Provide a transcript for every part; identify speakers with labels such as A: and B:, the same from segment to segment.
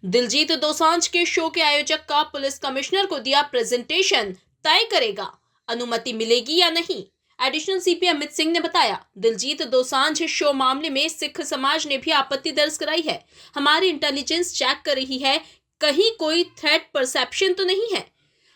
A: दिलजीत दोसांझ के शो के आयोजक का पुलिस कमिश्नर को दिया प्रेजेंटेशन तय करेगा अनुमति मिलेगी या नहीं। एडिशनल सीपी अमित सिंह ने बताया, दिलजीत दोसांझ शो मामले में सिख समाज ने भी आपत्ति दर्ज कराई है। हमारी इंटेलिजेंस चेक कर रही है, कहीं कोई थ्रेट परसेप्शन तो नहीं है।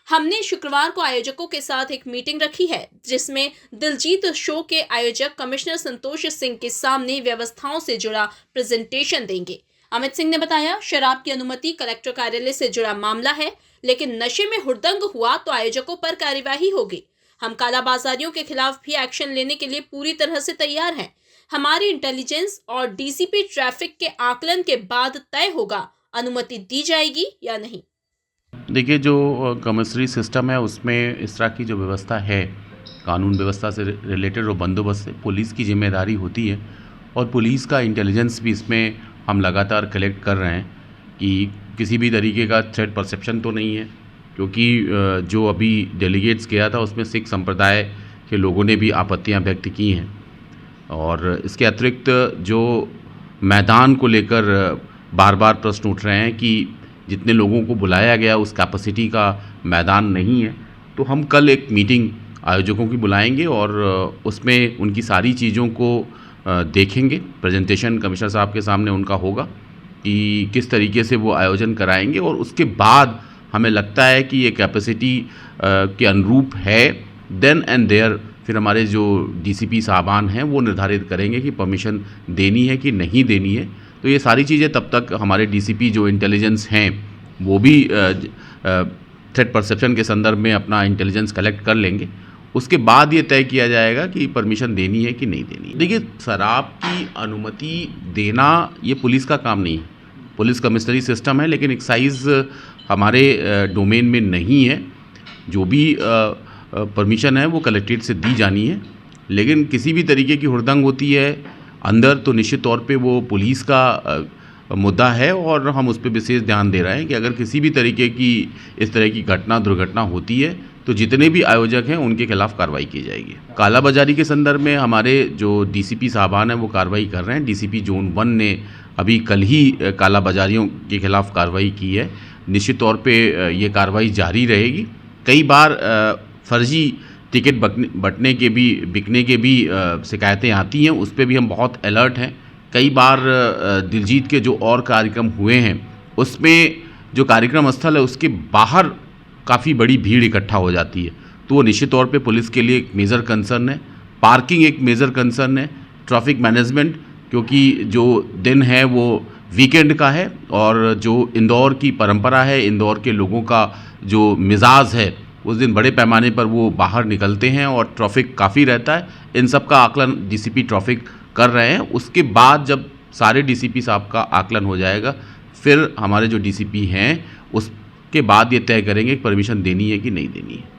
A: हमने शुक्रवार को आयोजकों के साथ एक मीटिंग रखी है, जिसमें दिलजीत शो के आयोजक कमिश्नर संतोष सिंह के सामने व्यवस्थाओं से जुड़ा प्रेजेंटेशन देंगे। अमित सिंह ने बताया, शराब की अनुमति कलेक्टर कार्यालय से जुड़ा मामला है, लेकिन नशे में हुड़दंग हुआ तो आयोजकों पर कार्यवाही होगी। हम कालाबाजारियों के खिलाफ भी एक्शन लेने के लिए पूरी तरह से तैयार हैं। हमारी इंटेलिजेंस और डीसीपी ट्रैफिक के आकलन के बाद तय होगा अनुमति दी जाएगी या नहीं।
B: देखिए, जो कमिश्नरी सिस्टम है उसमें इस तरह की जो व्यवस्था है, कानून व्यवस्था से रिलेटेड और बंदोबस्त से पुलिस की जिम्मेदारी होती है और पुलिस का इंटेलिजेंस भी इसमें हम लगातार कलेक्ट कर रहे हैं कि किसी भी तरीके का थ्रेट परसेप्शन तो नहीं है, क्योंकि जो अभी डेलीगेट्स गया था उसमें सिख संप्रदाय के लोगों ने भी आपत्तियां व्यक्त की हैं और इसके अतिरिक्त जो मैदान को लेकर बार बार प्रश्न उठ रहे हैं कि जितने लोगों को बुलाया गया उस कैपेसिटी का मैदान नहीं है। तो हम कल एक मीटिंग आयोजकों की बुलाएंगे और उसमें उनकी सारी चीज़ों को देखेंगे। प्रेजेंटेशन कमिश्नर साहब के सामने उनका होगा कि किस तरीके से वो आयोजन कराएंगे और उसके बाद हमें लगता है कि ये कैपेसिटी के अनुरूप है, देन एंड देयर फिर हमारे जो डीसीपी साहबान हैं वो निर्धारित करेंगे कि परमिशन देनी है कि नहीं देनी है। तो ये सारी चीज़ें तब तक हमारे डीसीपी जो इंटेलिजेंस हैं वो भी थ्रेट परसेप्शन के संदर्भ में अपना इंटेलिजेंस कलेक्ट कर लेंगे। उसके बाद ये तय किया जाएगा कि परमिशन देनी है कि नहीं देनी है। देखिए, शराब की अनुमति देना ये पुलिस का काम नहीं है, पुलिस कमिश्नरी सिस्टम है, लेकिन एक्साइज हमारे डोमेन में नहीं है। जो भी परमिशन है वो कलेक्ट्रेट से दी जानी है, लेकिन किसी भी तरीके की हुड़दंग होती है अंदर तो निश्चित तौर पे वो पुलिस का मुद्दा है और हम उस पर विशेष ध्यान दे रहे हैं कि अगर किसी भी तरीके की इस तरह की दुर्घटना होती है तो जितने भी आयोजक हैं उनके खिलाफ कार्रवाई की जाएगी। कालाबाजारी के संदर्भ में हमारे जो डीसीपी साहबान हैं वो कार्रवाई कर रहे हैं। डीसीपी जोन 1 ने अभी कल ही कालाबाजारियों के खिलाफ कार्रवाई की है। निश्चित तौर पे ये कार्रवाई जारी रहेगी। कई बार फर्जी टिकट बटने के भी बिकने के भी शिकायतें आती हैं, उस पर भी हम बहुत अलर्ट हैं। कई बार दिलजीत के जो और कार्यक्रम हुए हैं उसमें जो कार्यक्रम स्थल है उसके बाहर काफ़ी बड़ी भीड़ इकट्ठा हो जाती है, तो वो निश्चित तौर पे पुलिस के लिए एक मेजर कंसर्न है। पार्किंग एक मेजर कंसर्न है, ट्रैफिक मैनेजमेंट, क्योंकि जो दिन है वो वीकेंड का है और जो इंदौर की परंपरा है, इंदौर के लोगों का जो मिजाज है उस दिन बड़े पैमाने पर वो बाहर निकलते हैं और ट्रैफिक काफ़ी रहता है। इन सब का आकलन डीसीपी ट्रैफिक कर रहे हैं। उसके बाद जब सारे डीसीपी साहब का आकलन हो जाएगा फिर हमारे जो डीसीपी हैं उसके बाद ये तय करेंगे कि परमिशन देनी है कि नहीं देनी है।